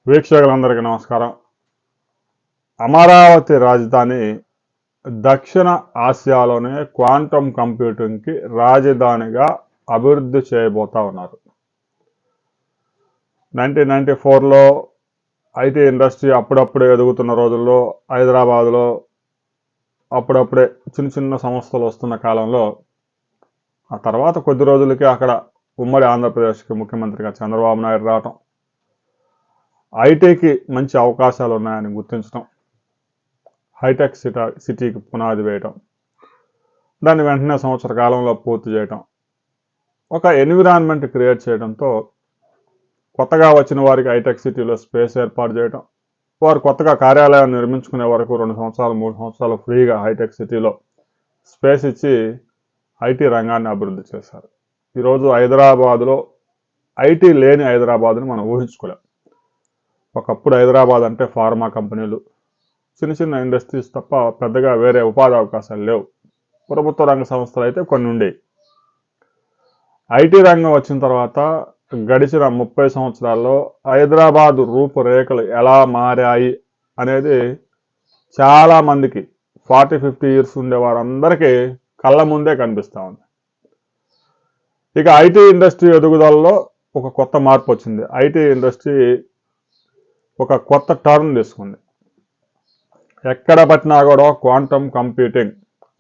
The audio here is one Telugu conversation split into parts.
వీక్షకులందరికీ నమస్కారం. అమరావతి రాజధాని దక్షిణ ఆసియాలోనే క్వాంటమ్ కంప్యూటింగ్కి రాజధానిగా అభివృద్ధి చేయబోతా ఉన్నారు. 1994లో ఐటీ ఇండస్ట్రీ అప్పుడప్పుడే ఎదుగుతున్న రోజుల్లో హైదరాబాద్లో అప్పుడప్పుడే చిన్న చిన్న సంస్థలు వస్తున్న కాలంలో ఆ తర్వాత కొద్ది రోజులకి అక్కడ ఉమ్మడి ఆంధ్రప్రదేశ్కి ముఖ్యమంత్రిగా చంద్రబాబు నాయుడు రావటం, ఐటీకి మంచి అవకాశాలు ఉన్నాయని గుర్తించడం, హైటెక్ సిటీకి పునాది వేయటం, దాన్ని వెంటనే సంవత్సర కాలంలో పూర్తి చేయటం, ఒక ఎన్విరాన్మెంట్ క్రియేట్ చేయడంతో కొత్తగా వచ్చిన వారికి హైటెక్ సిటీలో స్పేస్ ఏర్పాటు చేయటం, వారు కొత్తగా కార్యాలయాన్ని నిర్మించుకునే వరకు 2 సంవత్సరాలు 3 సంవత్సరాలు ఫ్రీగా హైటెక్ సిటీలో స్పేస్ ఇచ్చి ఐటీ రంగాన్ని అభివృద్ధి చేశారు. ఈరోజు హైదరాబాదులో ఐటీ లేని హైదరాబాద్ని మనం ఊహించుకోలేం. ఒకప్పుడు హైదరాబాద్ అంటే ఫార్మా కంపెనీలు, చిన్న చిన్న ఇండస్ట్రీస్ తప్ప పెద్దగా వేరే ఉపాధి అవకాశాలు లేవు. ప్రభుత్వ రంగ సంస్థలు అయితే కొన్ని ఉండేవి. ఐటీ రంగం వచ్చిన తర్వాత గడిచిన 30 సంవత్సరాల్లో హైదరాబాద్ రూపురేఖలు ఎలా మారాయి అనేది చాలామందికి 40-50 ఇయర్స్ ఉండే వారందరికీ కళ్ళ ముందే కనిపిస్తూ ఉంది. ఇక ఐటీ ఇండస్ట్రీ ఎదుగుదలలో ఒక కొత్త మార్పు వచ్చింది. ఐటీ ఇండస్ట్రీ ఒక కొత్త టర్న్ తీసుకుంది. ఎక్కడ పట్టినా కూడా క్వాంటమ్ కంప్యూటింగ్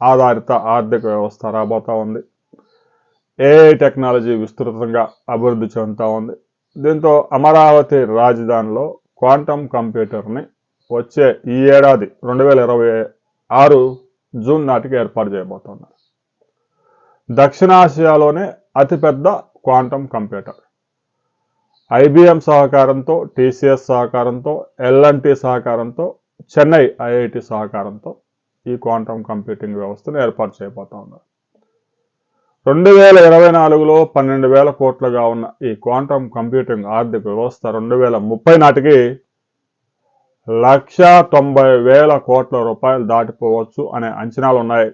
ఆధారిత ఆర్థిక వ్యవస్థ రాబోతూ ఉంది. ఏఐ టెక్నాలజీ విస్తృతంగా అభివృద్ధి చెందుతూ ఉంది. దీంతో అమరావతి రాజధానిలో క్వాంటమ్ కంప్యూటర్ని వచ్చే ఈ ఏడాది 2026 జూన్ నాటికి ఏర్పాటు చేయబోతున్నారు. దక్షిణాసియాలోనే అతిపెద్ద క్వాంటమ్ కంప్యూటర్. ఐబిఎం సహకారంతో, టీసీఎస్ సహకారంతో, ఎల్ఎన్టీ సహకారంతో, చెన్నై ఐఐటి సహకారంతో ఈ క్వాంటమ్ కంప్యూటింగ్ వ్యవస్థను ఏర్పాటు చేయబోతా ఉన్నారు. 2024లో 12,000 కోట్లుగా ఉన్న ఈ క్వాంటమ్ కంప్యూటింగ్ ఆర్థిక వ్యవస్థ 2030 నాటికి 1,90,000 కోట్ల రూపాయలు దాటిపోవచ్చు అనే అంచనాలు ఉన్నాయి.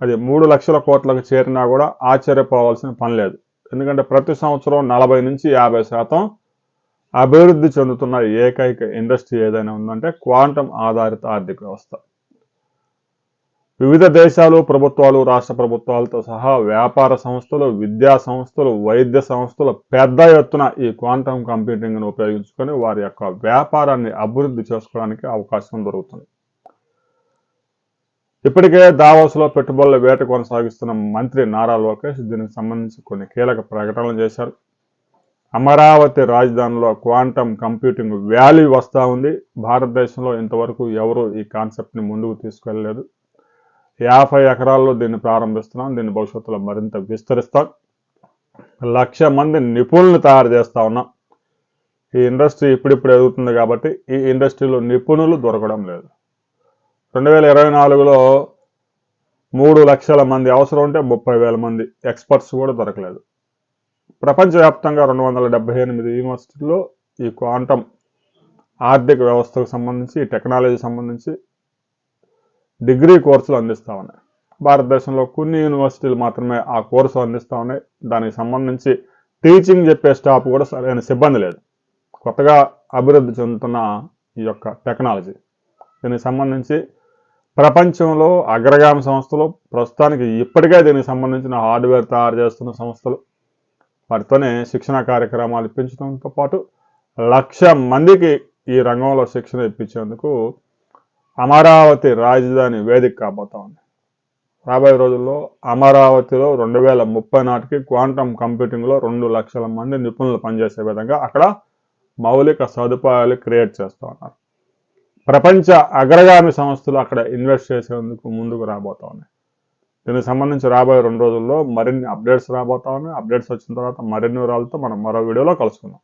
అది 3 లక్షల కోట్లకు చేరినా కూడా ఆశ్చర్యపోవాల్సిన పని లేదు. ఎందుకంటే ప్రతి సంవత్సరం 40-50% అభివృద్ధి చెందుతున్న ఏకైక ఇండస్ట్రీ ఏదైనా ఉందంటే క్వాంటమ్ ఆధారిత ఆర్థిక వ్యవస్థ. వివిధ దేశాలు, ప్రభుత్వాలు, రాష్ట్ర ప్రభుత్వాలతో సహా వ్యాపార సంస్థలు, విద్యా సంస్థలు, వైద్య సంస్థలు పెద్ద ఎత్తున ఈ క్వాంటమ్ కంప్యూటింగ్ను ఉపయోగించుకొని వారి యొక్క వ్యాపారాన్ని అభివృద్ధి చేసుకోవడానికి అవకాశం దొరుకుతుంది. ఇప్పటికే దావోస్లో పెట్టుబడుల వేట కొనసాగిస్తున్న మంత్రి నారా లోకేష్ దీనికి సంబంధించి కొన్ని కీలక ప్రకటనలు చేశారు. అమరావతి రాజధానిలో క్వాంటమ్ కంప్యూటింగ్ వ్యాలీ వస్తూ ఉంది. భారతదేశంలో ఇంతవరకు ఎవరు ఈ కాన్సెప్ట్ని ముందుకు తీసుకెళ్ళలేదు. 50 ఎకరాల్లో దీన్ని ప్రారంభిస్తున్నాం. దీన్ని భవిష్యత్తులో మరింత విస్తరిస్తాం. 1,00,000 మంది నిపుణులను తయారు చేస్తూ ఉన్నాం. ఈ ఇండస్ట్రీ ఇప్పుడిప్పుడు ఎదుగుతుంది కాబట్టి ఈ ఇండస్ట్రీలో నిపుణులు దొరకడం లేదు. 2024లో 3 లక్షల మంది అవసరం ఉంటే 30,000 మంది ఎక్స్పర్ట్స్ కూడా దొరకలేదు. ప్రపంచవ్యాప్తంగా 278 యూనివర్సిటీల్లో ఈ క్వాంటమ్ ఆర్థిక వ్యవస్థకు సంబంధించి, టెక్నాలజీ సంబంధించి డిగ్రీ కోర్సులు అందిస్తూ ఉన్నాయి. భారతదేశంలో కొన్ని యూనివర్సిటీలు మాత్రమే ఆ కోర్సు అందిస్తూ ఉన్నాయి. దానికి సంబంధించి టీచింగ్ చెప్పే స్టాఫ్ కూడా సరైన సిబ్బంది లేదు. కొత్తగా అభివృద్ధి చెందుతున్న ఈ యొక్క టెక్నాలజీ, దీనికి సంబంధించి ప్రపంచంలో అగ్రగామి సంస్థలు, ప్రస్తుతానికి ఇప్పటికే దీనికి సంబంధించిన హార్డ్వేర్ తయారు చేస్తున్న సంస్థలు, వాటితోనే శిక్షణ కార్యక్రమాలు ఇప్పించడంతో పాటు 1,00,000 మందికి ఈ రంగంలో శిక్షణ ఇప్పించేందుకు అమరావతి రాజధాని వేదిక కాబోతా ఉంది. రాబోయే రోజుల్లో అమరావతిలో 2030 నాటికి క్వాంటమ్ కంప్యూటింగ్లో 2 లక్షల మంది నిపుణులు పనిచేసే విధంగా అక్కడ మౌలిక సదుపాయాలు క్రియేట్ చేస్తూ ఉన్నారు. ప్రపంచ అగ్రగామి సంస్థలు అక్కడ ఇన్వెస్ట్ చేసేందుకు ముందుకు రాబోతా ఉన్నాయి. దీనికి సంబంధించి రాబోయే 2 రోజుల్లో మరిన్ని అప్డేట్స్ రాబోతా ఉన్నాయి. అప్డేట్స్ వచ్చిన తర్వాత మరిన్ని వివరాలతో మనం మరో వీడియోలో కలుసుకుందాం.